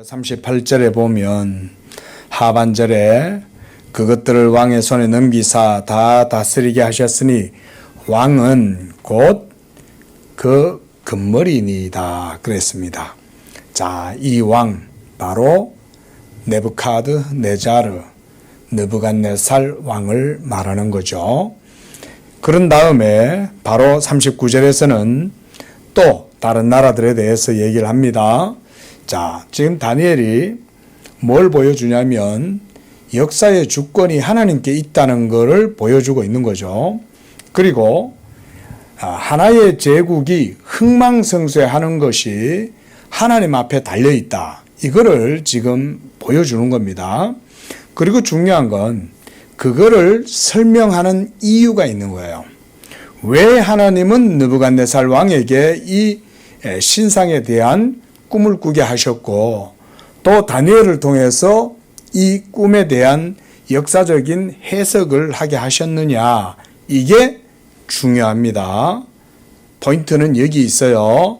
38절에 보면 하반절에 그것들을 왕의 손에 넘기사 다 다스리게 하셨으니 왕은 곧 그 금머리니이다 그랬습니다. 자, 이 왕 바로 느부갓네살 왕을 말하는 거죠. 그런 다음에 바로 39절에서는 또 다른 나라들에 대해서 얘기를 합니다. 자, 지금 다니엘이 뭘 보여주냐면 역사의 주권이 하나님께 있다는 것을 보여주고 있는 거죠. 그리고 하나의 제국이 흥망성쇠하는 것이 하나님 앞에 달려있다. 이거를 지금 보여주는 겁니다. 그리고 중요한 건 그거를 설명하는 이유가 있는 거예요. 왜 하나님은 느부갓네살 왕에게 이 신상에 대한 꿈을 꾸게 하셨고 또 다니엘을 통해서 이 꿈에 대한 역사적인 해석을 하게 하셨느냐, 이게 중요합니다. 포인트는 여기 있어요.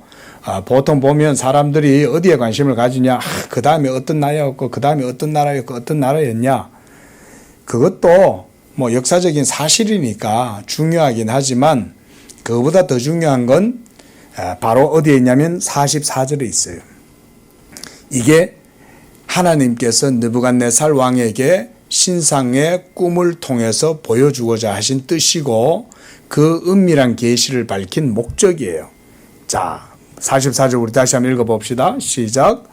보통 보면 사람들이 어디에 관심을 가지냐, 그 다음에 어떤 나라였고 그 다음에 어떤 나라였고 어떤 나라였냐, 그것도 뭐 역사적인 사실이니까 중요하긴 하지만 그거보다 더 중요한 건 바로 어디에 있냐면 44절에 있어요. 이게 하나님께서 느부갓네살 왕에게 신상의 꿈을 통해서 보여주고자 하신 뜻이고 그 은밀한 계시를 밝힌 목적이에요. 자, 44절 우리 다시 한번 읽어봅시다. 시작.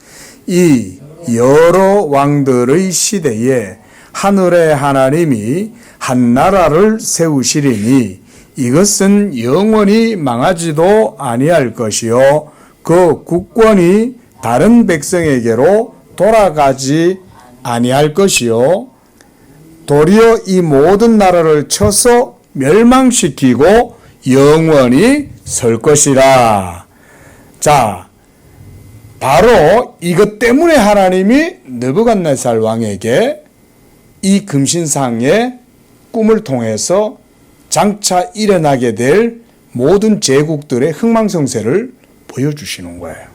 이 여러 왕들의 시대에 하늘의 하나님이 한 나라를 세우시리니 이것은 영원히 망하지도 아니할 것이요 그 국권이 다른 백성에게로 돌아가지 아니할 것이요 도리어 이 모든 나라를 쳐서 멸망시키고 영원히 설 것이라. 자, 바로 이것 때문에 하나님이 느부갓네살 왕에게 이 금신상의 꿈을 통해서 장차 일어나게 될 모든 제국들의 흥망성쇠를 보여주시는 거예요.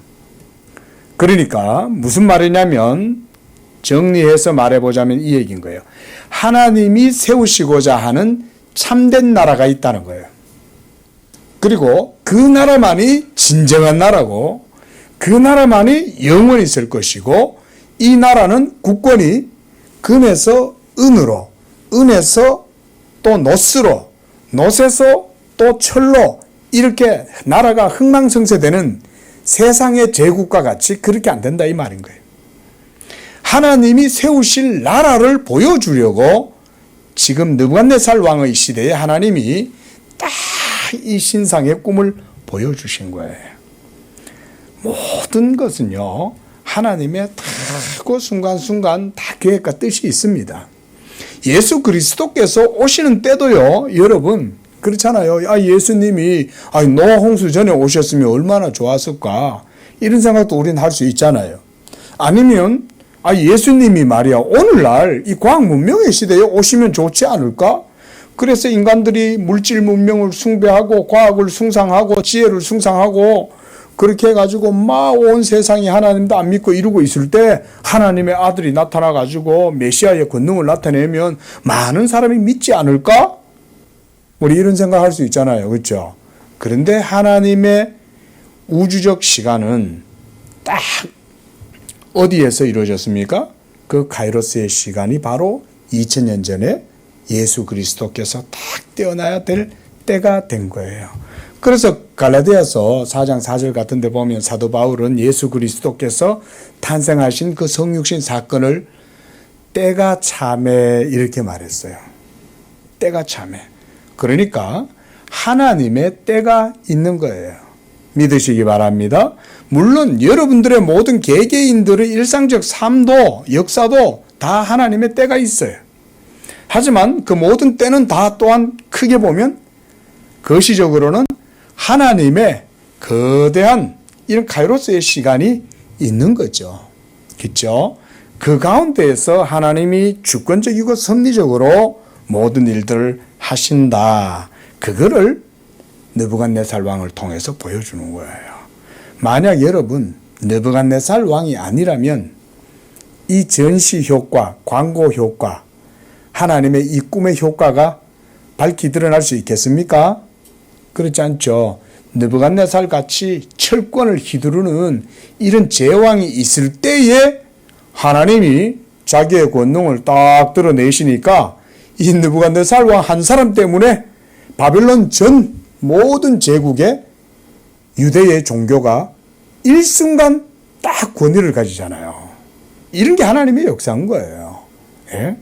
그러니까 무슨 말이냐면 정리해서 말해보자면 이 얘기인 거예요. 하나님이 세우시고자 하는 참된 나라가 있다는 거예요. 그리고 그 나라만이 진정한 나라고 그 나라만이 영원히 있을 것이고 이 나라는 국권이 금에서 은으로, 은에서 또 놋으로, 놋에서 또 철로 이렇게 나라가 흥망성쇠되는 세상의 제국과 같이 그렇게 안 된다 이 말인 거예요. 하나님이 세우실 나라를 보여주려고 지금 느부갓네살 왕의 시대에 하나님이 딱 이 신상의 꿈을 보여주신 거예요. 모든 것은요 하나님의 다 그 순간순간 다 계획과 뜻이 있습니다. 예수 그리스도께서 오시는 때도요 여러분 그렇잖아요. 예수님이 노아 홍수 전에 오셨으면 얼마나 좋았을까 이런 생각도 우리는 할 수 있잖아요. 아니면 예수님이 말이야 오늘날 이 과학 문명의 시대에 오시면 좋지 않을까? 그래서 인간들이 물질 문명을 숭배하고 과학을 숭상하고 지혜를 숭상하고 그렇게 해가지고 막 온 세상이 하나님도 안 믿고 이러고 있을 때 하나님의 아들이 나타나가지고 메시아의 권능을 나타내면 많은 사람이 믿지 않을까? 우리 이런 생각할 수 있잖아요. 그렇죠? 그런데 하나님의 우주적 시간은 딱 어디에서 이루어졌습니까? 그 카이로스의 시간이 바로 2000년 전에 예수 그리스도께서 딱 태어나야 될 때가 된 거예요. 그래서 갈라디아서 4장 4절 같은 데 보면 사도 바울은 예수 그리스도께서 탄생하신 그 성육신 사건을 때가 참에 이렇게 말했어요. 때가 참에. 그러니까 하나님의 때가 있는 거예요. 믿으시기 바랍니다. 물론 여러분들의 모든 개개인들의 일상적 삶도 역사도 다 하나님의 때가 있어요. 하지만 그 모든 때는 다 또한 크게 보면 거시적으로는 하나님의 거대한 이런 카이로스의 시간이 있는 거죠. 그렇죠? 그 가운데에서 하나님이 주권적이고 섭리적으로 모든 일들을 하신다. 그거를 느부갓네살 왕을 통해서 보여주는 거예요. 만약 여러분 느부갓네살 왕이 아니라면 이 전시 효과, 광고 효과, 하나님의 이 꿈의 효과가 밝히 드러날 수 있겠습니까? 그렇지 않죠. 느부갓네살 같이 철권을 휘두르는 이런 제왕이 있을 때에 하나님이 자기의 권능을 딱 드러내시니까 이 느부갓네살 왕 한 사람 때문에 바벨론 전 모든 제국의 유대의 종교가 일순간 딱 권위를 가지잖아요. 이런 게 하나님의 역사인 거예요. 예?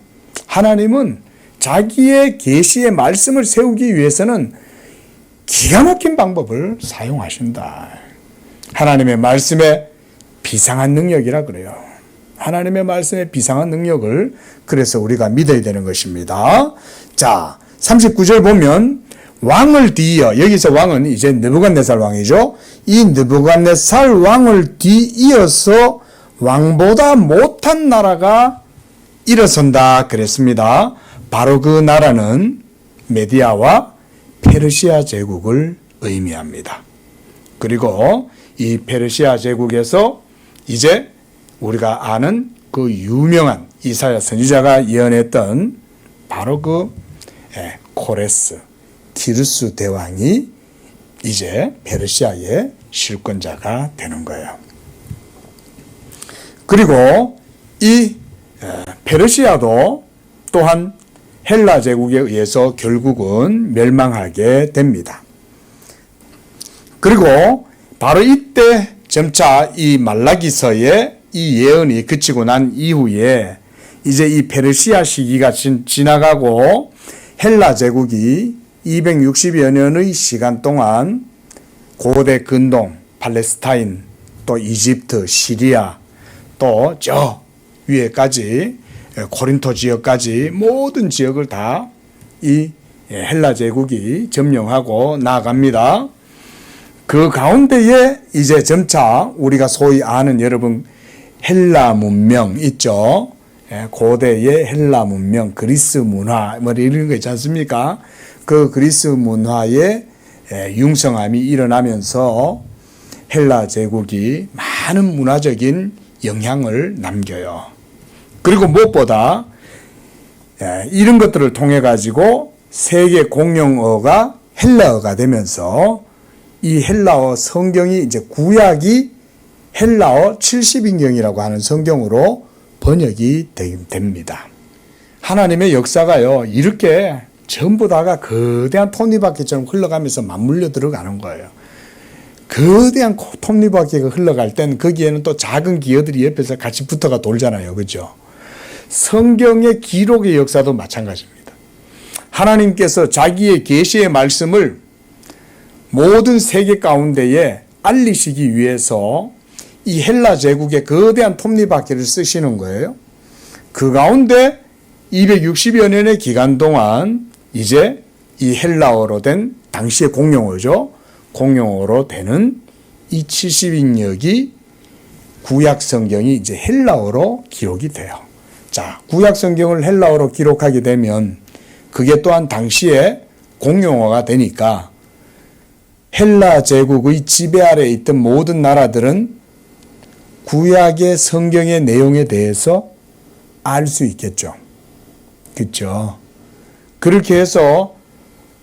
하나님은 자기의 계시의 말씀을 세우기 위해서는 기가 막힌 방법을 사용하신다. 하나님의 말씀에 비상한 능력이라 그래요. 하나님의 말씀에 비상한 능력을 그래서 우리가 믿어야 되는 것입니다. 자, 39절 보면 왕을 뒤이어, 여기서 왕은 이제 느부갓네살 왕이죠. 이 느부갓네살 왕을 뒤이어서 왕보다 못한 나라가 일어선다 그랬습니다. 바로 그 나라는 메디아와 페르시아 제국을 의미합니다. 그리고 이 페르시아 제국에서 이제 우리가 아는 그 유명한 이사야 선지자가 예언했던 바로 그 코레스, 키루스 대왕이 이제 페르시아의 실권자가 되는 거예요. 그리고 이 페르시아도 또한 헬라 제국에 의해서 결국은 멸망하게 됩니다. 그리고 바로 이때 점차 이 말라기서의 이 예언이 그치고 난 이후에 이제 이 페르시아 시기가 지나가고 헬라 제국이 260여 년의 시간 동안 고대 근동, 팔레스타인, 또 이집트, 시리아, 또 저 위에까지 코린토 지역까지 모든 지역을 다 이 헬라 제국이 점령하고 나아갑니다. 그 가운데에 이제 점차 우리가 소위 아는 여러분 헬라 문명 있죠. 고대의 헬라 문명, 그리스 문화 뭐 이런 거 있지 않습니까? 그 그리스 문화의 융성함이 일어나면서 헬라 제국이 많은 문화적인 영향을 남겨요. 그리고 무엇보다 이런 것들을 통해 가지고 세계 공용어가 헬라어가 되면서 이 헬라어 성경이 이제 구약이 헬라어 70인경이라고 하는 성경으로 번역이 됩니다. 하나님의 역사가요, 이렇게 전부 다가 거대한 톱니바퀴처럼 흘러가면서 맞물려 들어가는 거예요. 거대한 톱니바퀴가 흘러갈 땐 거기에는 또 작은 기어들이 옆에서 같이 붙어가 돌잖아요. 그죠? 성경의 기록의 역사도 마찬가지입니다. 하나님께서 자기의 계시의 말씀을 모든 세계 가운데에 알리시기 위해서 이 헬라 제국의 거대한 톱니바퀴를 쓰시는 거예요. 그 가운데 260여 년의 기간 동안 이제 이 헬라어로 된 당시의 공용어죠. 공용어로 되는 이 70인역이 구약 성경이 이제 헬라어로 기록이 돼요. 자, 구약 성경을 헬라어로 기록하게 되면 그게 또한 당시에 공용어가 되니까 헬라 제국의 지배 아래에 있던 모든 나라들은 구약의 성경의 내용에 대해서 알 수 있겠죠. 그렇죠? 그렇게 해서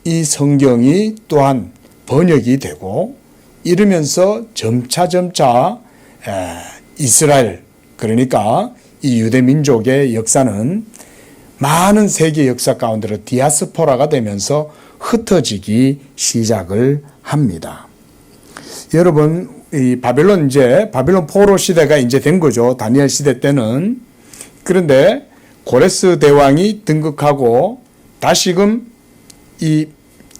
이 성경이 또한 번역이 되고 이러면서 점차 이스라엘, 그러니까 이 유대 민족의 역사는 많은 세계 역사 가운데로 디아스포라가 되면서 흩어지기 시작을 합니다. 여러분, 이 바벨론 포로 시대가 이제 된 거죠. 다니엘 시대 때는. 그런데 고레스 대왕이 등극하고 다시금 이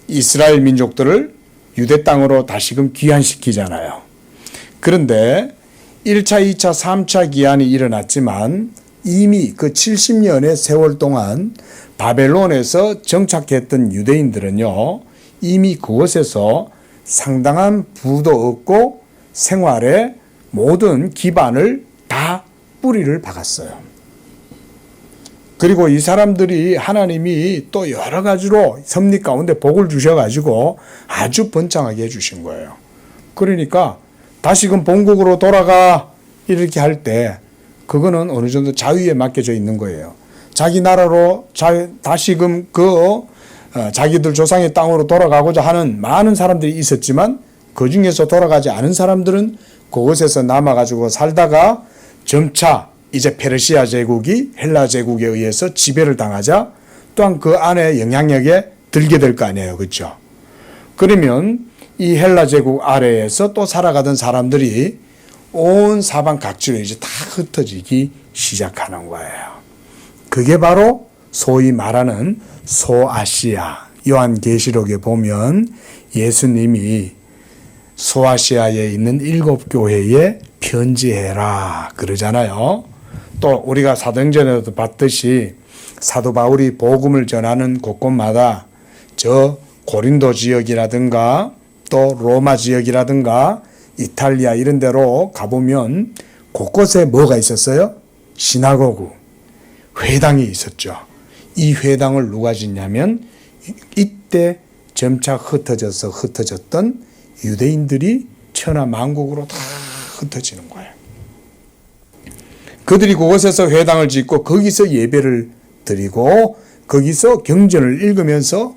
이스라엘 민족들을 유대 땅으로 다시금 귀환시키잖아요. 그런데 1차, 2차, 3차 귀환이 일어났지만 이미 그 70년의 세월 동안 바벨론에서 정착했던 유대인들은요, 이미 그곳에서 상당한 부도 얻고 생활의 모든 기반을 다 뿌리를 박았어요. 그리고 이 사람들이 하나님이 또 여러 가지로 섭리 가운데 복을 주셔가지고 아주 번창하게 해주신 거예요. 그러니까 다시금 본국으로 돌아가 이렇게 할 때 그거는 어느 정도 자유에 맡겨져 있는 거예요. 자기 나라로 다시금 자기들 조상의 땅으로 돌아가고자 하는 많은 사람들이 있었지만 그 중에서 돌아가지 않은 사람들은 그곳에서 남아가지고 살다가 점차 이제 페르시아 제국이 헬라 제국에 의해서 지배를 당하자 또한 그 안에 영향력에 들게 될 거 아니에요. 그렇죠? 그러면 이 헬라 제국 아래에서 또 살아가던 사람들이 온 사방 각지로 이제 다 흩어지기 시작하는 거예요. 그게 바로 소위 말하는 소아시아. 요한계시록에 보면 예수님이 소아시아에 있는 7교회에 편지해라 그러잖아요. 또 우리가 사도행전에도 봤듯이 사도 바울이 복음을 전하는 곳곳마다 저 고린도 지역이라든가 또 로마 지역이라든가 이탈리아 이런 데로 가보면 곳곳에 뭐가 있었어요? 시나고그, 회당이 있었죠. 이 회당을 누가 짓냐면 이때 점차 흩어졌던 유대인들이 천하만국으로 다 흩어지는 거예요. 그들이 그곳에서 회당을 짓고 거기서 예배를 드리고 거기서 경전을 읽으면서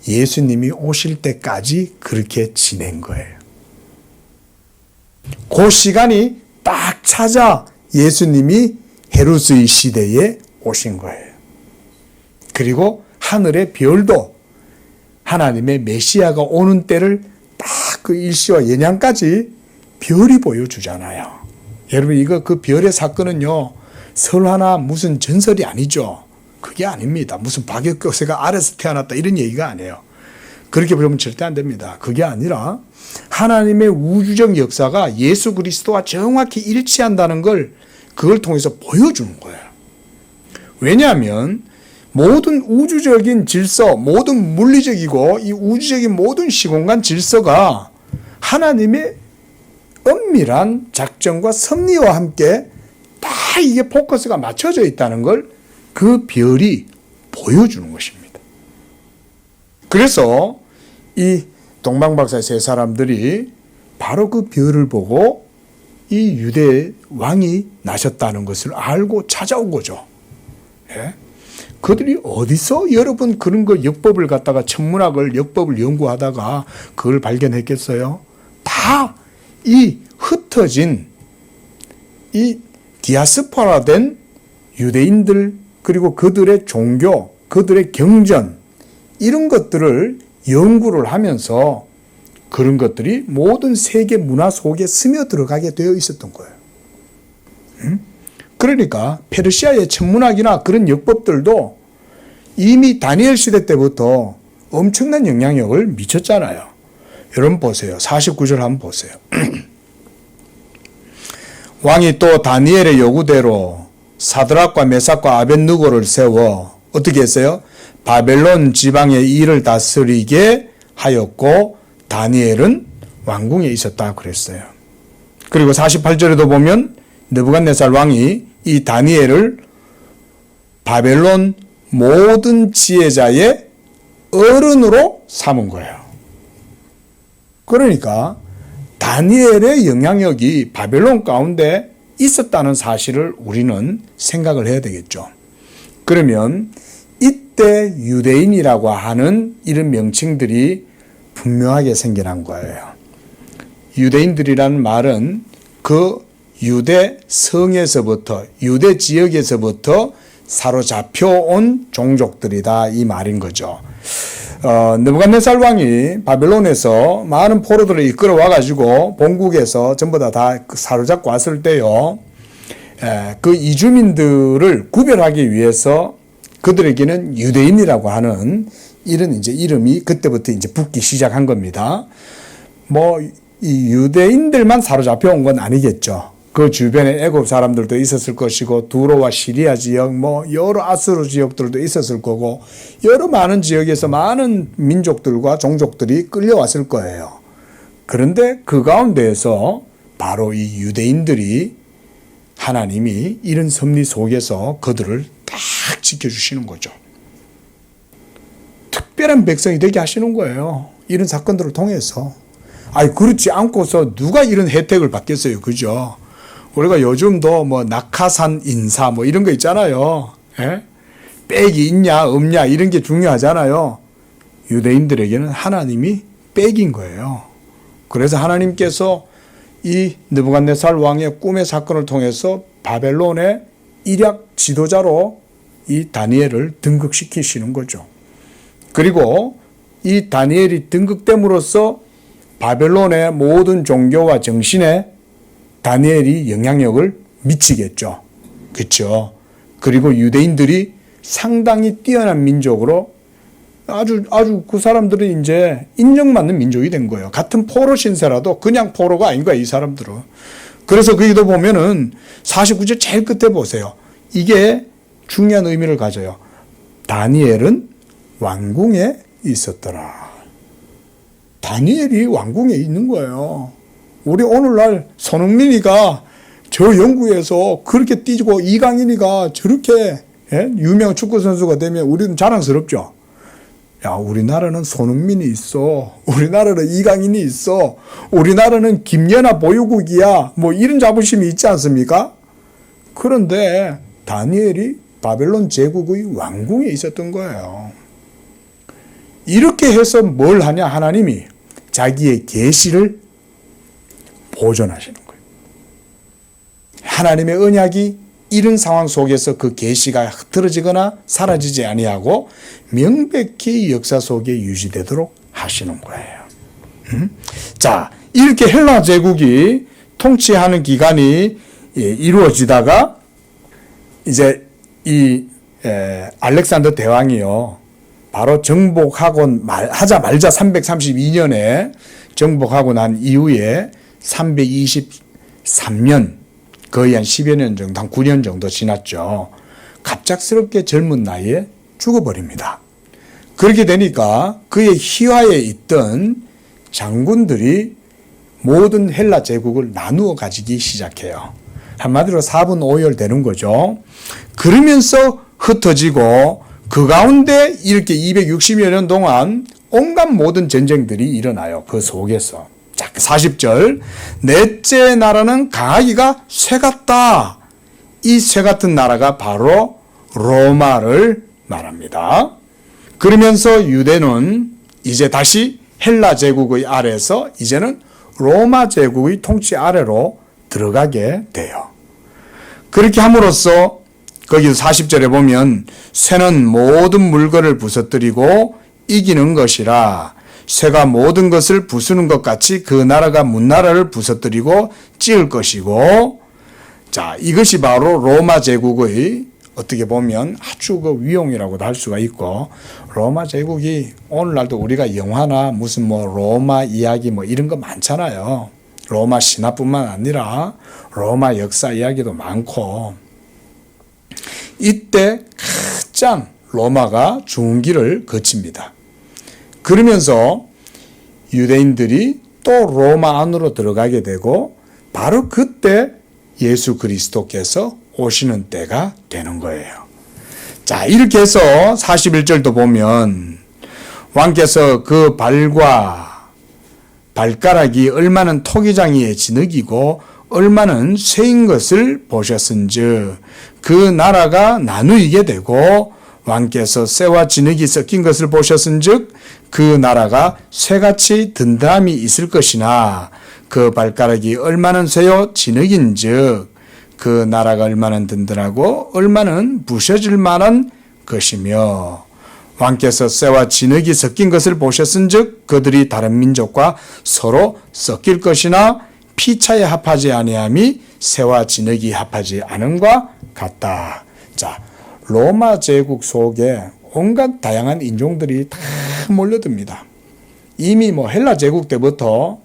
예수님이 오실 때까지 그렇게 지낸 거예요. 그 시간이 딱 찾아 예수님이 헤로스의 시대에 오신 거예요. 그리고 하늘의 별도 하나님의 메시아가 오는 때를 딱 그 일시와 연양까지 별이 보여주잖아요. 여러분 이거 그 별의 사건은요 설화나 무슨 전설이 아니죠. 그게 아닙니다. 무슨 박역교세가 아래서 태어났다 이런 얘기가 아니에요. 그렇게 보면 절대 안 됩니다. 그게 아니라 하나님의 우주적 역사가 예수 그리스도와 정확히 일치한다는 걸 그걸 통해서 보여주는 거예요. 왜냐하면 모든 우주적인 질서, 모든 물리적이고 이 우주적인 모든 시공간 질서가 하나님의 엄밀한 작정과 섭리와 함께 다 이게 포커스가 맞춰져 있다는 걸 그 별이 보여주는 것입니다. 그래서 이 동방박사 세 사람들이 바로 그 별을 보고 이 유대 왕이 나셨다는 것을 알고 찾아온 거죠. 예? 그들이 어디서 여러분 그런 거 역법을 갖다가 천문학을 역법을 연구하다가 그걸 발견했겠어요? 다 이 흩어진 이 디아스포라된 유대인들 그리고 그들의 종교, 그들의 경전 이런 것들을 연구를 하면서 그런 것들이 모든 세계 문화 속에 스며들어가게 되어 있었던 거예요. 그러니까 페르시아의 천문학이나 그런 역법들도 이미 다니엘 시대 때부터 엄청난 영향력을 미쳤잖아요. 여러분 보세요. 49절 한번 보세요. 왕이 또 다니엘의 요구대로 사드락과 메삭과 아벳느고를 세워 어떻게 했어요? 바벨론 지방의 일을 다스리게 하였고 다니엘은 왕궁에 있었다 그랬어요. 그리고 48절에도 보면 느부갓네살 왕이 이 다니엘을 바벨론 모든 지혜자의 어른으로 삼은 거예요. 그러니까 다니엘의 영향력이 바벨론 가운데 있었다는 사실을 우리는 생각을 해야 되겠죠. 그러면 이때 유대인이라고 하는 이런 명칭들이 분명하게 생겨난 거예요. 유대인들이라는 말은 그 유대 성에서부터 유대 지역에서부터 사로잡혀온 종족들이다 이 말인 거죠. 느부갓네살 왕이 바벨론에서 많은 포로들을 이끌어와 가지고 본국에서 전부 다 사로잡고 왔을 때요. 그 이주민들을 구별하기 위해서 그들에게는 유대인이라고 하는 이런 이제 이름이 그때부터 이제 붙기 시작한 겁니다. 뭐 이 유대인들만 사로잡혀 온 건 아니겠죠. 그 주변에 애굽 사람들도 있었을 것이고 두로와 시리아 지역 뭐 여러 아수르 지역들도 있었을 거고 여러 많은 지역에서 많은 민족들과 종족들이 끌려왔을 거예요. 그런데 그 가운데에서 바로 이 유대인들이 하나님이 이런 섭리 속에서 그들을 딱 지켜주시는 거죠. 특별한 백성이 되게 하시는 거예요. 이런 사건들을 통해서. 아니 그렇지 않고서 누가 이런 혜택을 받겠어요. 그죠? 우리가 요즘도 뭐 낙하산 인사 뭐 이런 거 있잖아요. 예? 빽이 있냐 없냐 이런 게 중요하잖아요. 유대인들에게는 하나님이 빽인 거예요. 그래서 하나님께서 이 느부갓네살 왕의 꿈의 사건을 통해서 바벨론의 일약 지도자로 이 다니엘을 등극시키시는 거죠. 그리고 이 다니엘이 등극됨으로써 바벨론의 모든 종교와 정신에 다니엘이 영향력을 미치겠죠. 그렇죠. 그리고 유대인들이 상당히 뛰어난 민족으로 아주 그 사람들은 이제 인정받는 민족이 된 거예요. 같은 포로 신세라도 그냥 포로가 아닌 거야, 이 사람들은. 그래서 거기도 보면은 49절 제일 끝에 보세요. 이게 중요한 의미를 가져요. 다니엘은 왕궁에 있었더라. 다니엘이 왕궁에 있는 거예요. 우리 오늘날 손흥민이가 저 영국에서 그렇게 뛰고 이강인이가 저렇게 유명한 축구 선수가 되면 우리는 자랑스럽죠. 야, 우리나라는 손흥민이 있어. 우리나라는 이강인이 있어. 우리나라는 김연아 보유국이야. 뭐 이런 자부심이 있지 않습니까? 그런데 다니엘이 바벨론 제국의 왕궁에 있었던 거예요. 이렇게 해서 뭘 하냐? 하나님이 자기의 계시를 보존하시는 거예요. 하나님의 언약이 이런 상황 속에서 그 계시가 흐트러지거나 사라지지 아니하고 명백히 역사 속에 유지되도록 하시는 거예요. 자, 이렇게 헬라 제국이 통치하는 기간이 이루어지다가 이제 이 알렉산더 대왕이요, 바로 정복하고 하자 말자 332년에 정복하고 난 이후에 323년, 거의 한 10여 년 정도, 한 9년 정도 지났죠. 갑작스럽게 젊은 나이에 죽어버립니다. 그렇게 되니까 그의 희화에 있던 장군들이 모든 헬라 제국을 나누어 가지기 시작해요. 한마디로 4분 5열 되는 거죠. 그러면서 흩어지고 그 가운데 이렇게 260여 년 동안 온갖 모든 전쟁들이 일어나요. 그 속에서. 자, 40절. 넷째 나라는 강하기가 쇠 같다. 이 쇠 같은 나라가 바로 로마를 말합니다. 그러면서 유대는 이제 다시 헬라 제국의 아래에서 이제는 로마 제국의 통치 아래로 들어가게 돼요. 그렇게 함으로써 거기 40절에 보면 쇠는 모든 물건을 부서뜨리고 이기는 것이라, 쇠가 모든 것을 부수는 것 같이 그 나라가 문나라를 부서뜨리고 찌을 것이고, 자, 이것이 바로 로마 제국의 어떻게 보면 아주 그 위용이라고도 할 수가 있고, 로마 제국이 오늘날도 우리가 영화나 무슨 뭐 로마 이야기 뭐 이런 거 많잖아요. 로마 신화뿐만 아니라 로마 역사 이야기도 많고, 이때 가장 로마가 중기를 거칩니다. 그러면서 유대인들이 또 로마 안으로 들어가게 되고, 바로 그때 예수 그리스도께서 오시는 때가 되는 거예요. 자, 이렇게 해서 41절도 보면 왕께서 그 발과 발가락이 얼마는 토기장이에 진흙이고 얼마는 쇠인 것을 보셨은즉 그 나라가 나누이게 되고, 왕께서 쇠와 진흙이 섞인 것을 보셨은즉 그 나라가 쇠같이 든든함이 있을 것이나 그 발가락이 얼마는 쇠요 진흙인즉 그 나라가 얼마는 든든하고 얼마는 부셔질 만한 것이며, 왕께서 쇠와 진흙이 섞인 것을 보셨은즉 그들이 다른 민족과 서로 섞일 것이나 피차에 합하지 아니함이 쇠와 진흙이 합하지 않음과 같다. 자, 로마 제국 속에 온갖 다양한 인종들이 다 몰려듭니다. 이미 뭐 헬라 제국 때부터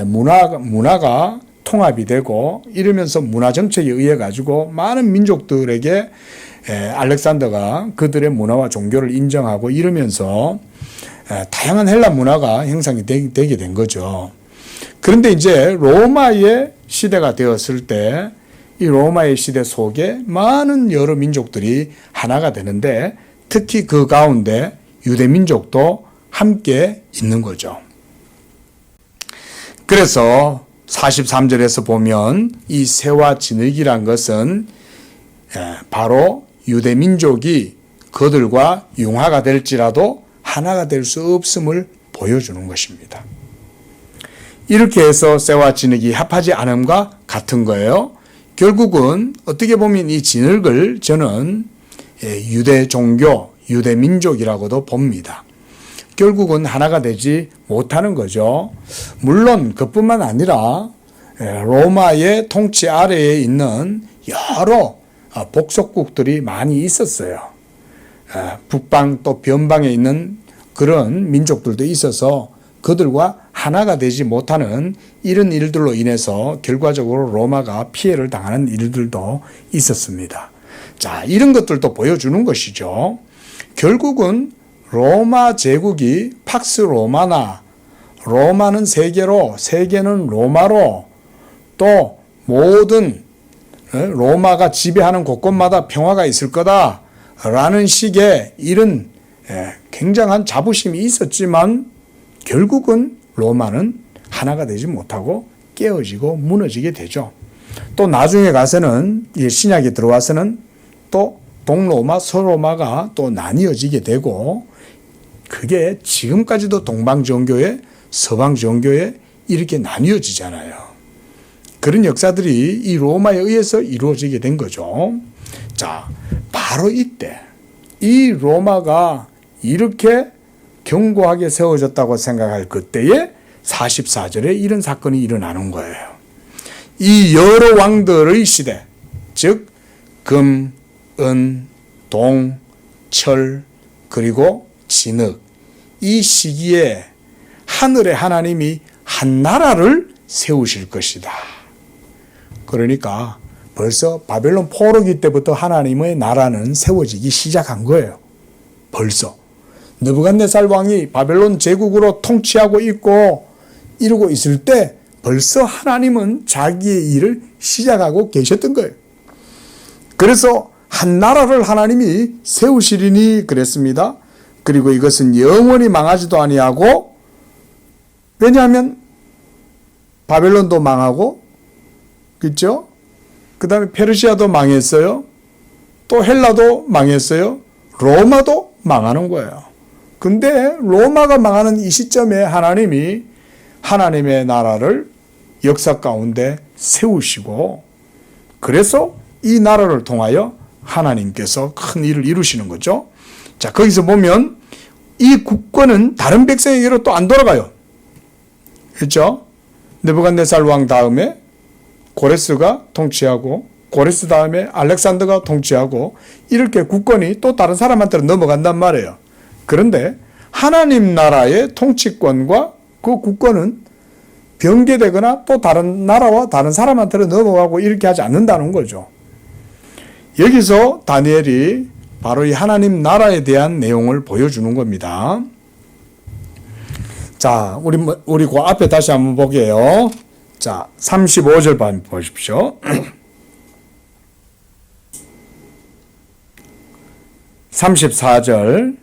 문화가 통합이 되고 이러면서 문화 정책에 의해 가지고 많은 민족들에게 알렉산더가 그들의 문화와 종교를 인정하고 이러면서 다양한 헬라 문화가 형성이 되게 된 거죠. 그런데 이제 로마의 시대가 되었을 때 이 로마의 시대 속에 많은 여러 민족들이 하나가 되는데, 특히 그 가운데 유대 민족도 함께 있는 거죠. 그래서 43절에서 보면 이 새와 진흙이란 것은 바로 유대 민족이 그들과 융화가 될지라도 하나가 될 수 없음을 보여주는 것입니다. 이렇게 해서 새와 진흙이 합하지 않음과 같은 거예요. 결국은 어떻게 보면 이 진흙을 저는 유대 종교, 유대 민족이라고도 봅니다. 결국은 하나가 되지 못하는 거죠. 물론 그뿐만 아니라 로마의 통치 아래에 있는 여러 복속국들이 많이 있었어요. 북방 또 변방에 있는 그런 민족들도 있어서 그들과 하나가 되지 못하는 이런 일들로 인해서 결과적으로 로마가 피해를 당하는 일들도 있었습니다. 자, 이런 것들도 보여주는 것이죠. 결국은 로마 제국이 팍스 로마나 로마는 세계로, 세계는 로마로 또 모든 로마가 지배하는 곳곳마다 평화가 있을 거다라는 식의 이런 굉장한 자부심이 있었지만 결국은 로마는 하나가 되지 못하고 깨어지고 무너지게 되죠. 또 나중에 가서는 신약에 들어와서는 또 동로마, 서로마가 또 나뉘어지게 되고 그게 지금까지도 동방정교회, 서방정교회 이렇게 나뉘어지잖아요. 그런 역사들이 이 로마에 의해서 이루어지게 된 거죠. 자, 바로 이때 이 로마가 이렇게 견고하게 세워졌다고 생각할 그때에 44절에 이런 사건이 일어나는 거예요. 이 여러 왕들의 시대, 즉 금, 은, 동, 철, 그리고 진흙, 이 시기에 하늘의 하나님이 한 나라를 세우실 것이다. 그러니까 벌써 바벨론 포로기 때부터 하나님의 나라는 세워지기 시작한 거예요. 벌써 느부갓네살 왕이 바벨론 제국으로 통치하고 있고 이러고 있을 때 벌써 하나님은 자기의 일을 시작하고 계셨던 거예요. 그래서 한 나라를 하나님이 세우시리니 그랬습니다. 그리고 이것은 영원히 망하지도 아니하고, 왜냐하면 바벨론도 망하고, 그렇죠? 그 다음에 페르시아도 망했어요. 또 헬라도 망했어요. 로마도 망하는 거예요. 근데 로마가 망하는 이 시점에 하나님이 하나님의 나라를 역사 가운데 세우시고, 그래서 이 나라를 통하여 하나님께서 큰 일을 이루시는 거죠. 자, 거기서 보면 이 국권은 다른 백성에게로 또 안 돌아가요. 그렇죠? 느부갓네살 왕 다음에 고레스가 통치하고, 고레스 다음에 알렉산더가 통치하고, 이렇게 국권이 또 다른 사람한테로 넘어간단 말이에요. 그런데 하나님 나라의 통치권과 그 국권은 변개되거나 또 다른 나라와 다른 사람한테로 넘어가고 이렇게 하지 않는다는 거죠. 여기서 다니엘이 바로 이 하나님 나라에 대한 내용을 보여주는 겁니다. 자, 우리 그 앞에 다시 한번 보게요. 자, 35절 보십시오. 34절.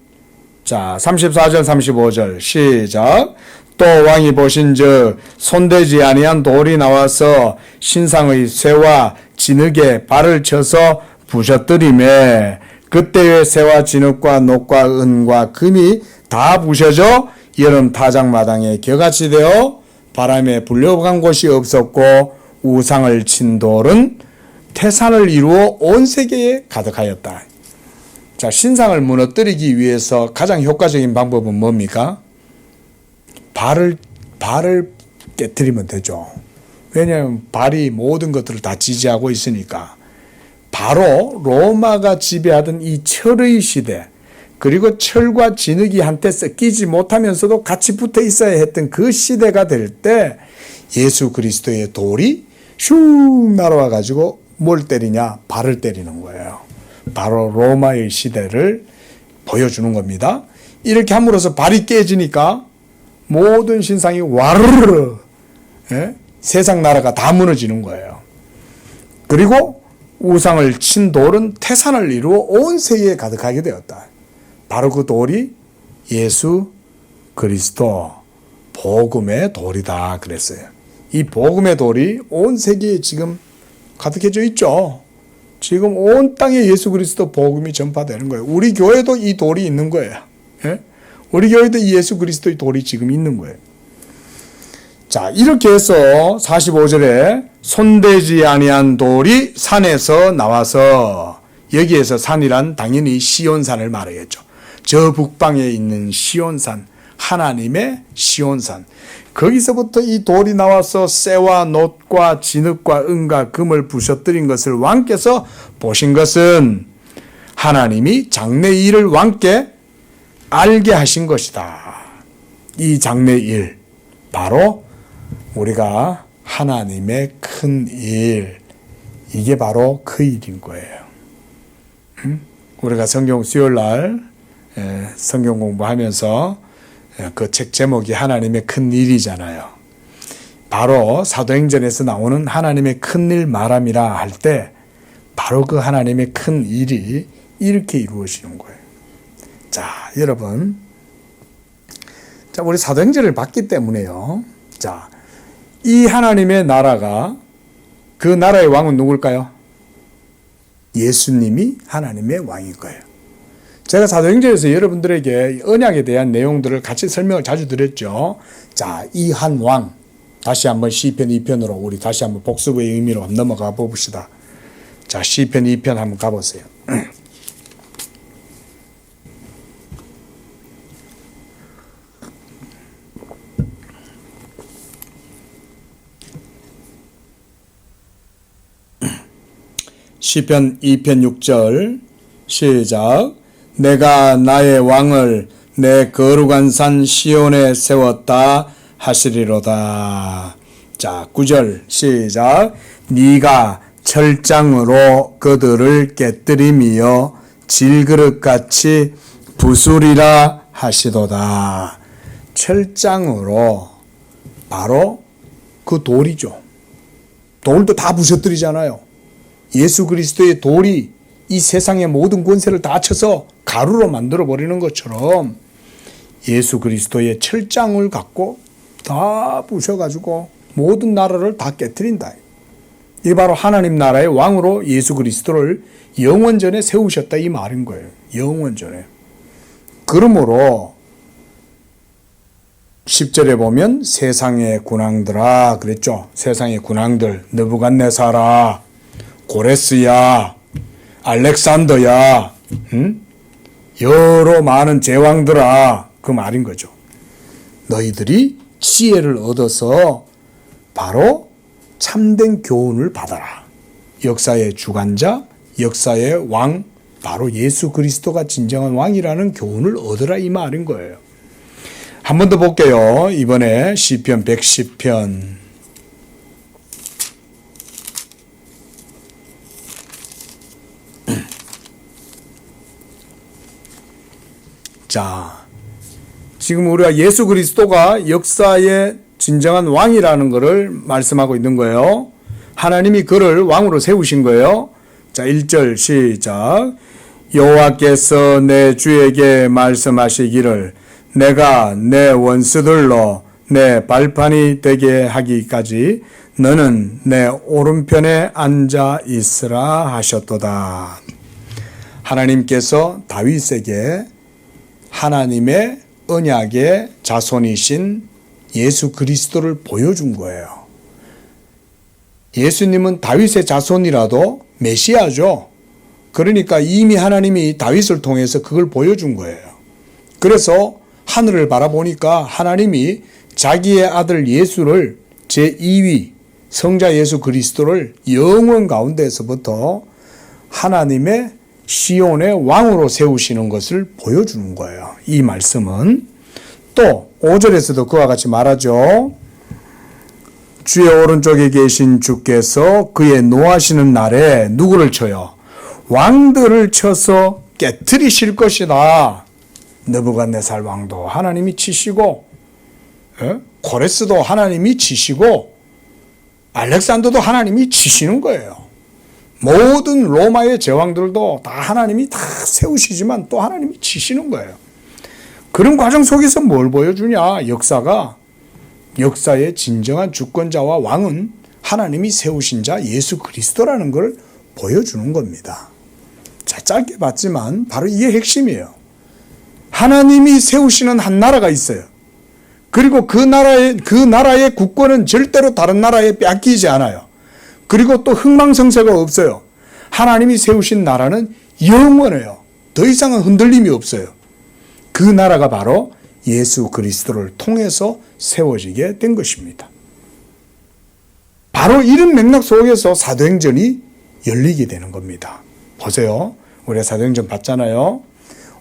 자, 34절, 35절 시작. 또 왕이 보신즉 손대지 아니한 돌이 나와서 신상의 쇠와 진흙에 발을 쳐서 부셔뜨리매 그때의 쇠와 진흙과 녹과 은과 금이 다 부셔져 여름 타작마당에 겨같이 되어 바람에 불려간 곳이 없었고 우상을 친 돌은 태산을 이루어 온 세계에 가득하였다. 자, 신상을 무너뜨리기 위해서 가장 효과적인 방법은 뭡니까? 발을 깨뜨리면 되죠. 왜냐하면 발이 모든 것들을 다 지지하고 있으니까. 바로 로마가 지배하던 이 철의 시대, 그리고 철과 진흙이 한때 섞이지 못하면서도 같이 붙어 있어야 했던 그 시대가 될 때 예수 그리스도의 돌이 슉 날아와 가지고 뭘 때리냐? 발을 때리는 거예요. 바로 로마의 시대를 보여주는 겁니다. 이렇게 함으로써 발이 깨지니까 모든 신상이 와르르 세상 나라가 다 무너지는 거예요. 그리고 우상을 친 돌은 태산을 이루어 온 세계에 가득하게 되었다. 바로 그 돌이 예수 그리스도 복음의 돌이다 그랬어요. 이 복음의 돌이 온 세계에 지금 가득해져 있죠. 지금 온 땅에 예수 그리스도 복음이 전파되는 거예요. 우리 교회도 이 돌이 있는 거예요. 예? 우리 교회도 이 예수 그리스도의 돌이 지금 있는 거예요. 자, 이렇게 해서 45절에 손대지 아니한 돌이 산에서 나와서, 여기에서 산이란 당연히 시온산을 말하겠죠. 저 북방에 있는 시온산, 하나님의 시온산. 거기서부터 이 돌이 나와서 쇠와 놋과 진흙과 은과 금을 부셔뜨린 것을 왕께서 보신 것은 하나님이 장래일을 왕께 알게 하신 것이다. 이 장래일, 바로 우리가 하나님의 큰 일, 이게 바로 그 일인 거예요. 우리가 성경 수요일날 성경 공부하면서 그 책 제목이 하나님의 큰 일이잖아요. 바로 사도행전에서 나오는 하나님의 큰 일 말함이라 할 때 바로 그 하나님의 큰 일이 이렇게 이루어지는 거예요. 자, 여러분, 자, 우리 사도행전을 봤기 때문에요. 자, 이 하나님의 나라가, 그 나라의 왕은 누굴까요? 예수님이 하나님의 왕인 거예요. 제가 사도행전에서 여러분들에게 언약에 대한 내용들을 같이 설명을 자주 드렸죠. 자, 이 한 왕, 다시 한번 시편 2편으로 우리 다시 한번 복습의 의미로 한번 넘어가 봅시다. 자, 시편 2편 한번 가보세요. 시편 2편 6절 시작. 내가 나의 왕을 내 거룩한 산 시온에 세웠다 하시리로다. 자, 9절 시작. 네가 철장으로 그들을 깨뜨리며 질그릇같이 부수리라 하시도다. 철장으로, 바로 그 돌이죠. 돌도 다 부셔뜨리잖아요. 예수 그리스도의 돌이 이 세상의 모든 권세를 다 쳐서 가루로 만들어버리는 것처럼 예수 그리스도의 철장을 갖고 다 부셔가지고 모든 나라를 다 깨뜨린다. 이게 바로 하나님 나라의 왕으로 예수 그리스도를 영원전에 세우셨다, 이 말인 거예요. 영원전에. 그러므로 10절에 보면 세상의 군왕들아 그랬죠. 세상의 군왕들, 느부갓네살아, 고레스야, 알렉산더야, 여러 많은 제왕들아, 그 말인 거죠. 너희들이 지혜를 얻어서 바로 참된 교훈을 받아라. 역사의 주관자, 역사의 왕, 바로 예수 그리스도가 진정한 왕이라는 교훈을 얻으라, 이 말인 거예요. 한 번 더 볼게요. 이번에 시편 110편. 자, 지금 우리가 예수 그리스도가 역사의 진정한 왕이라는 것을 말씀하고 있는 거예요. 하나님이 그를 왕으로 세우신 거예요. 자, 1절 시작. 여호와께서 내 주에게 말씀하시기를 내가 내 원수들로 내 발판이 되게 하기까지 너는 내 오른편에 앉아 있으라 하셨도다. 하나님께서 다윗에게 하나님의 언약의 자손이신 예수 그리스도를 보여준 거예요. 예수님은 다윗의 자손이라도 메시아죠. 그러니까 이미 하나님이 다윗을 통해서 그걸 보여준 거예요. 그래서 하늘을 바라보니까 하나님이 자기의 아들 예수를 제2위 성자 예수 그리스도를 영원 가운데에서부터 하나님의 시온의 왕으로 세우시는 것을 보여주는 거예요. 이 말씀은 또 5절에서도 그와 같이 말하죠. 주의 오른쪽에 계신 주께서 그의 노하시는 날에 누구를 쳐요? 왕들을 쳐서 깨트리실 것이다. 느부갓네살 왕도 하나님이 치시고, 고레스도 하나님이 치시고, 알렉산더도 하나님이 치시는 거예요. 모든 로마의 제왕들도 다 하나님이 다 세우시지만 또 하나님이 치시는 거예요. 그런 과정 속에서 뭘 보여주냐? 역사가 역사의 진정한 주권자와 왕은 하나님이 세우신 자 예수 그리스도라는 걸 보여주는 겁니다. 자, 짧게 봤지만 바로 이게 핵심이에요. 하나님이 세우시는 한 나라가 있어요. 그리고 그 나라의 국권은 절대로 다른 나라에 뺏기지 않아요. 그리고 또 흥망성쇠가 없어요. 하나님이 세우신 나라는 영원해요. 더 이상은 흔들림이 없어요. 그 나라가 바로 예수 그리스도를 통해서 세워지게 된 것입니다. 바로 이런 맥락 속에서 사도행전이 열리게 되는 겁니다. 보세요. 우리가 사도행전 봤잖아요.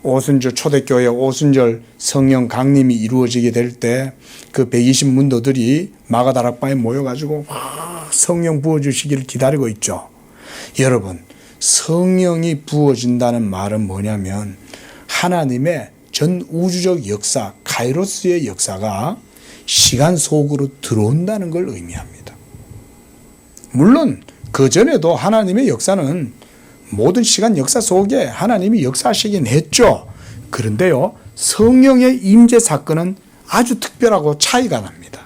오순절 초대교회 오순절 성령 강림이 이루어지게 될 때 그 120문도들이 마가다락방에 모여가지고 성령 부어주시기를 기다리고 있죠. 여러분, 성령이 부어진다는 말은 뭐냐면 하나님의 전 우주적 역사, 카이로스의 역사가 시간 속으로 들어온다는 걸 의미합니다. 물론 그 전에도 하나님의 역사는 모든 시간 역사 속에 하나님이 역사하시긴 했죠. 그런데요, 성령의 임재 사건은 아주 특별하고 차이가 납니다.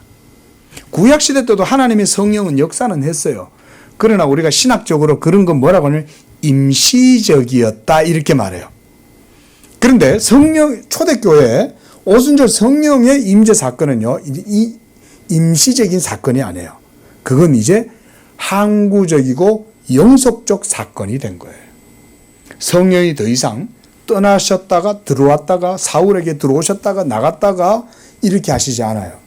구약시대 때도 하나님의 성령은 역사는 했어요. 그러나 우리가 신학적으로 그런 건 뭐라고 하냐면 임시적이었다 이렇게 말해요. 그런데 초대교회 오순절 성령의 임재 사건은요, 이 임시적인 사건이 아니에요. 그건 이제 항구적이고 영속적 사건이 된 거예요. 성령이 더 이상 떠나셨다가 들어왔다가 사울에게 들어오셨다가 나갔다가 이렇게 하시지 않아요.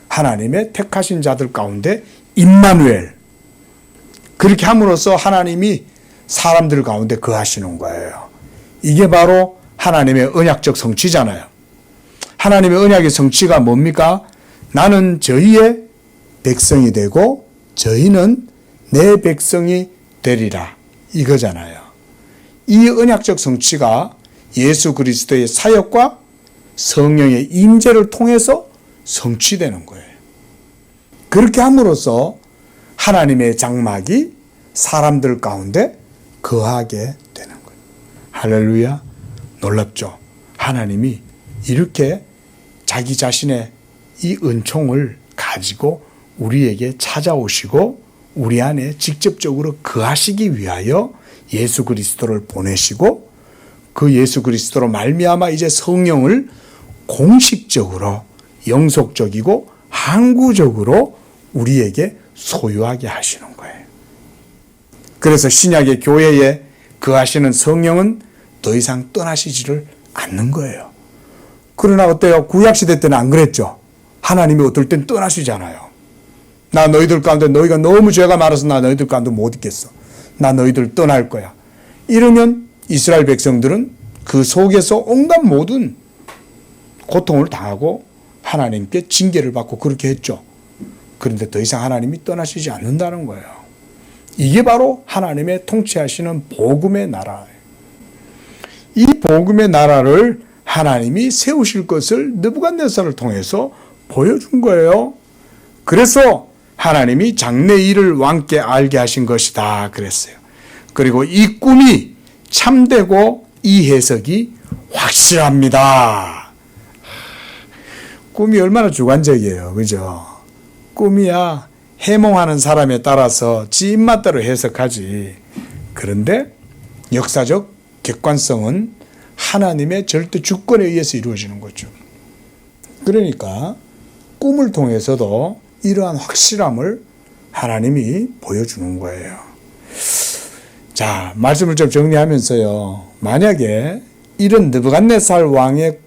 하나님의 택하신 자들 가운데 임마누엘, 그렇게 함으로써 하나님이 사람들 가운데 거하시는 거예요. 이게 바로 하나님의 언약적 성취잖아요. 하나님의 언약의 성취가 뭡니까? 나는 저희의 백성이 되고 저희는 내 백성이 되리라 이거잖아요. 이 언약적 성취가 예수 그리스도의 사역과 성령의 임재를 통해서 성취되는 거예요. 그렇게 함으로써 하나님의 장막이 사람들 가운데 거하게 되는 거예요. 할렐루야. 놀랍죠? 하나님이 이렇게 자기 자신의 이 은총을 가지고 우리에게 찾아오시고 우리 안에 직접적으로 거하시기 위하여 예수 그리스도를 보내시고 그 예수 그리스도로 말미암아 이제 성령을 공식적으로 영속적이고 항구적으로 우리에게 소유하게 하시는 거예요. 그래서 신약의 교회에 거하시는 성령은 더 이상 떠나시지를 않는 거예요. 그러나 어때요? 구약시대 때는 안 그랬죠. 하나님이 어떨 땐 떠나시잖아요. 나 너희들 가운데 너희가 너무 죄가 많아서 나 너희들 가운데 못 있겠어. 나 너희들 떠날 거야. 이러면 이스라엘 백성들은 그 속에서 온갖 모든 고통을 당하고 하나님께 징계를 받고 그렇게 했죠. 그런데 더 이상 하나님이 떠나시지 않는다는 거예요. 이게 바로 하나님의 통치하시는 복음의 나라예요. 이 복음의 나라를 하나님이 세우실 것을 느부갓네살을 통해서 보여준 거예요. 그래서 하나님이 장래일을 왕께 알게 하신 것이다 그랬어요. 그리고 이 꿈이 참되고 이 해석이 확실합니다. 꿈이 얼마나 주관적이에요. 그죠? 꿈이야 해몽하는 사람에 따라서 지 입맛대로 해석하지. 그런데 역사적 객관성은 하나님의 절대 주권에 의해서 이루어지는 거죠. 그러니까 꿈을 통해서도 이러한 확실함을 하나님이 보여주는 거예요. 자, 말씀을 좀 정리하면서요. 만약에 이런 느부갓네살 왕의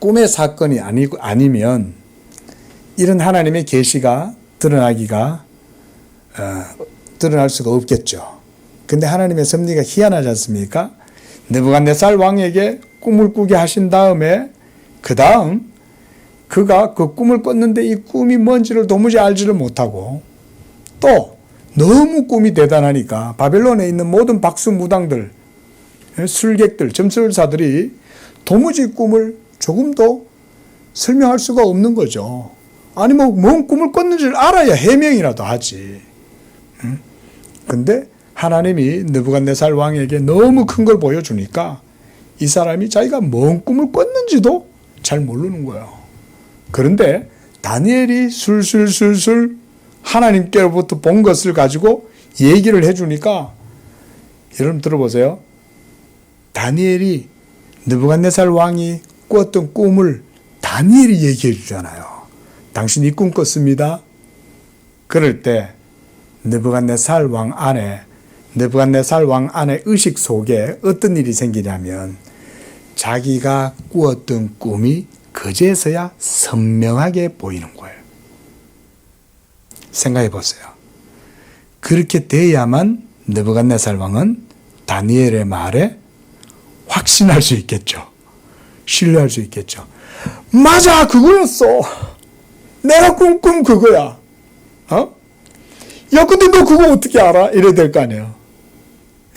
꿈의 사건이 아니면 이런 하나님의 계시가 드러날 수가 없겠죠. 근데 하나님의 섭리가 희한하지 않습니까? 느부갓네살 왕에게 꿈을 꾸게 하신 다음에 그 다음 그가 그 꿈을 꿨는데 이 꿈이 뭔지를 도무지 알지를 못하고 또 너무 꿈이 대단하니까 바벨론에 있는 모든 박수무당들, 술객들, 점술사들이 도무지 꿈을 조금도 설명할 수가 없는 거죠. 아니 뭔 꿈을 꿨는지를 알아야 해명이라도 하지. 근데 하나님이 느부갓네살 왕에게 너무 큰 걸 보여주니까 이 사람이 자기가 뭔 꿈을 꿨는지도 잘 모르는 거예요. 그런데 다니엘이 술술술술 하나님께로부터 본 것을 가지고 얘기를 해주니까 여러분 들어보세요. 다니엘이 느부갓네살 왕이 꾸었던 꿈을 다니엘이 얘기해 주잖아요. 당신이 꿈 꿨습니다. 그럴 때 느부갓네살 왕 안의 의식 속에 어떤 일이 생기냐면 자기가 꾸었던 꿈이 그제서야 선명하게 보이는 거예요. 생각해 보세요. 그렇게 돼야만 느부갓네살 왕은 다니엘의 말에 확신할 수 있겠죠. 신뢰할 수 있겠죠. 맞아, 그거였어. 내가 꿈 그거야. 야, 근데 너 그거 어떻게 알아? 이래야 될 거 아니에요.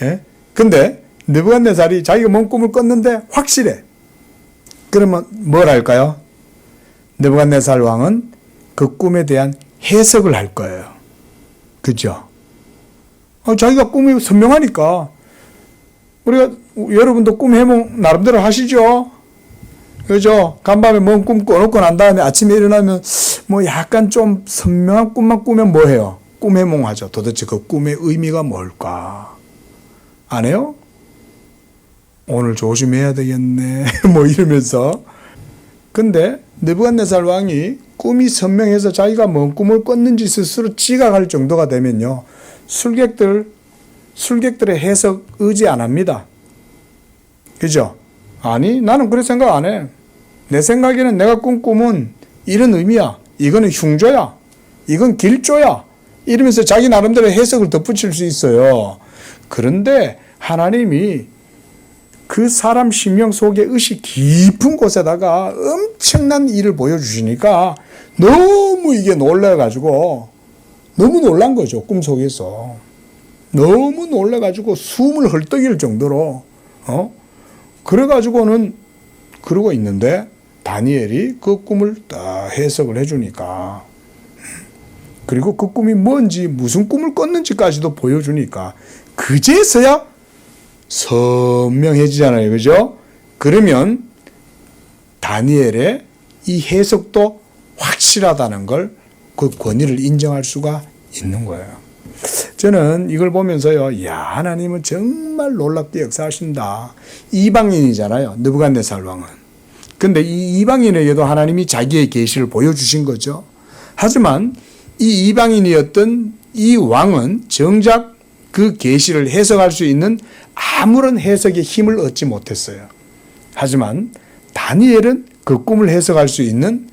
예? 근데 느부갓네살이 자기가 뭔 꿈을 꿨는데 확실해. 그러면 뭘 할까요? 느부갓네살 왕은 그 꿈에 대한 해석을 할 거예요. 그죠? 자기가 꿈이 선명하니까 우리가 여러분도 꿈 해몽 나름대로 하시죠? 그죠? 간밤에 뭔 꿈 꿔놓고 난 다음에 아침에 일어나면 뭐 약간 좀 선명한 꿈만 꾸면 뭐 해요? 꿈 해몽하죠. 도대체 그 꿈의 의미가 뭘까? 안 해요? 오늘 조심해야 되겠네. 뭐 이러면서. 근데 느부갓네살 왕이 꿈이 선명해서 자기가 뭔 꿈을 꿨는지 스스로 지각할 정도가 되면요. 술객들의 해석 의지 안 합니다. 그죠? 아니, 나는 그렇게 생각 안 해. 내 생각에는 내가 꾼 꿈은 이런 의미야. 이거는 흉조야. 이건 길조야. 이러면서 자기 나름대로 해석을 덧붙일 수 있어요. 그런데 하나님이 그 사람 심령 속에 의식 깊은 곳에다가 엄청난 일을 보여주시니까 너무 이게 놀라가지고 너무 놀란 거죠. 꿈속에서. 너무 놀라가지고 숨을 헐떡일 정도로 그래가지고는 그러고 있는데 다니엘이 그 꿈을 다 해석을 해주니까 그리고 그 꿈이 뭔지 무슨 꿈을 꿨는지까지도 보여주니까 그제서야 선명해지잖아요. 그죠? 그러면 다니엘의 이 해석도 확실하다는 걸 그 권위를 인정할 수가 있는 거예요. 저는 이걸 보면서요. 야, 하나님은 정말 놀랍게 역사하신다. 이방인이잖아요. 느부갓네살 왕은. 근데 이 이방인에게도 하나님이 자기의 계시를 보여주신 거죠. 하지만 이 이방인이었던 이 왕은 정작 그 계시를 해석할 수 있는 아무런 해석의 힘을 얻지 못했어요. 하지만 다니엘은 그 꿈을 해석할 수 있는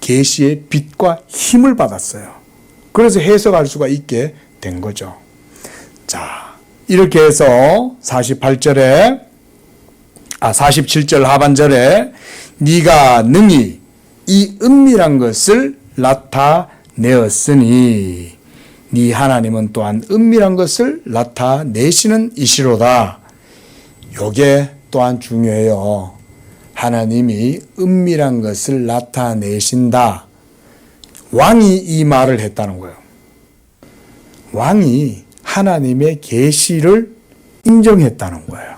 계시의 빛과 힘을 받았어요. 그래서 해석할 수가 있게 된 거죠. 자, 이렇게 해서 47절 하반절에 네가 능히 이 은밀한 것을 나타내었으니 네 하나님은 또한 은밀한 것을 나타내시는 이시로다. 요게 또한 중요해요. 하나님이 은밀한 것을 나타내신다. 왕이 이 말을 했다는 거예요. 왕이 하나님의 계시를 인정했다는 거예요.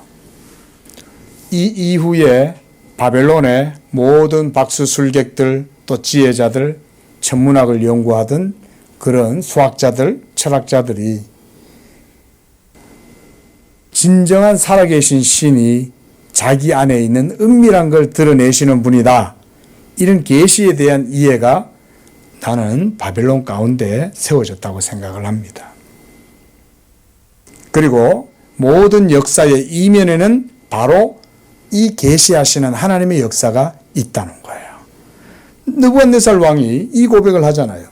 이 이후에 바벨론의 모든 박수술객들 또 지혜자들, 천문학을 연구하던 그런 수학자들, 철학자들이 진정한 살아계신 신이 자기 안에 있는 은밀한 걸 드러내시는 분이다. 이런 계시에 대한 이해가 나는 바벨론 가운데 세워졌다고 생각을 합니다. 그리고 모든 역사의 이면에는 바로 이 계시하시는 하나님의 역사가 있다는 거예요. 느부갓네살 왕이 이 고백을 하잖아요.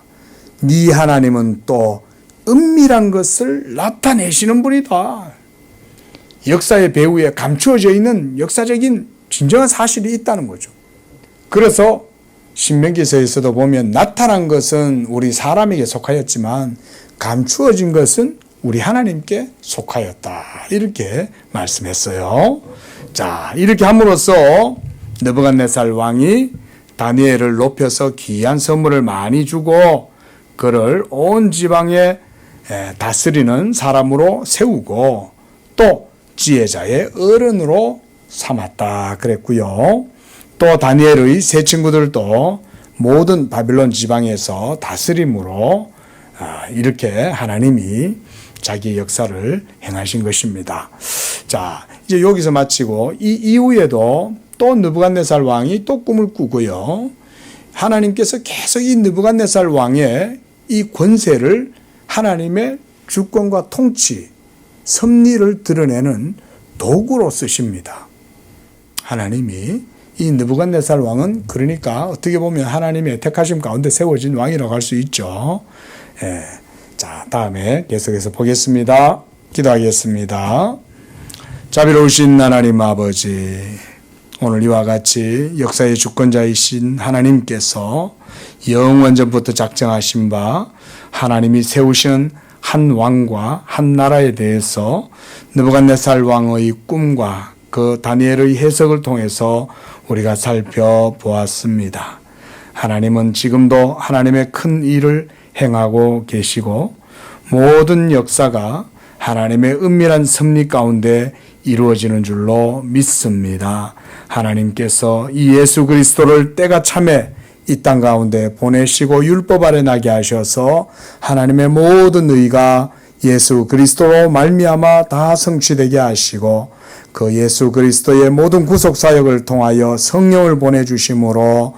네 하나님은 또 은밀한 것을 나타내시는 분이다. 역사의 배후에 감추어져 있는 역사적인 진정한 사실이 있다는 거죠. 그래서 신명기서에서도 보면 나타난 것은 우리 사람에게 속하였지만 감추어진 것은 우리 하나님께 속하였다. 이렇게 말씀했어요. 자, 이렇게 함으로써 느부갓네살 왕이 다니엘을 높여서 귀한 선물을 많이 주고 그를 온 지방에 다스리는 사람으로 세우고 또 지혜자의 어른으로 삼았다 그랬고요. 또 다니엘의 세 친구들도 모든 바빌론 지방에서 다스림으로 이렇게 하나님이 자기의 역사를 행하신 것입니다. 자, 이제 여기서 마치고 이 이후에도 또 느부갓네살 왕이 또 꿈을 꾸고요. 하나님께서 계속 이 느부갓네살 왕의 이 권세를 하나님의 주권과 통치, 섭리를 드러내는 도구로 쓰십니다. 하나님이 이 느부갓네살 왕은 그러니까 어떻게 보면 하나님의 택하심 가운데 세워진 왕이라고 할 수 있죠. 예. 자, 다음에 계속해서 보겠습니다. 기도하겠습니다. 자비로우신 하나님 아버지, 오늘 이와 같이 역사의 주권자이신 하나님께서 영원전부터 작정하신 바 하나님이 세우신 한 왕과 한 나라에 대해서 느부갓네살 왕의 꿈과 그 다니엘의 해석을 통해서 우리가 살펴보았습니다. 하나님은 지금도 하나님의 큰 일을 행하고 계시고 모든 역사가 하나님의 은밀한 섭리 가운데 이루어지는 줄로 믿습니다. 하나님께서 이 예수 그리스도를 때가 참에 이 땅 가운데 보내시고 율법 아래 나게 하셔서 하나님의 모든 의가 예수 그리스도로 말미암아 다 성취되게 하시고 그 예수 그리스도의 모든 구속 사역을 통하여 성령을 보내주심으로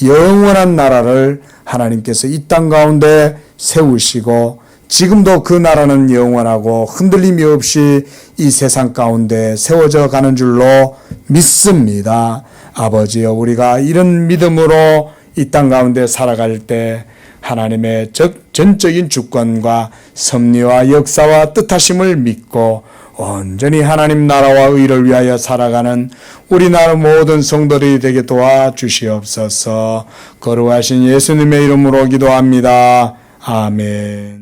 영원한 나라를 하나님께서 이 땅 가운데 세우시고 지금도 그 나라는 영원하고 흔들림이 없이 이 세상 가운데 세워져 가는 줄로 믿습니다. 아버지여, 우리가 이런 믿음으로 이 땅 가운데 살아갈 때 하나님의 전적인 주권과 섭리와 역사와 뜻하심을 믿고 온전히 하나님 나라와 의를 위하여 살아가는 우리나라 모든 성도들이 되게 도와주시옵소서. 거룩하신 예수님의 이름으로 기도합니다. 아멘.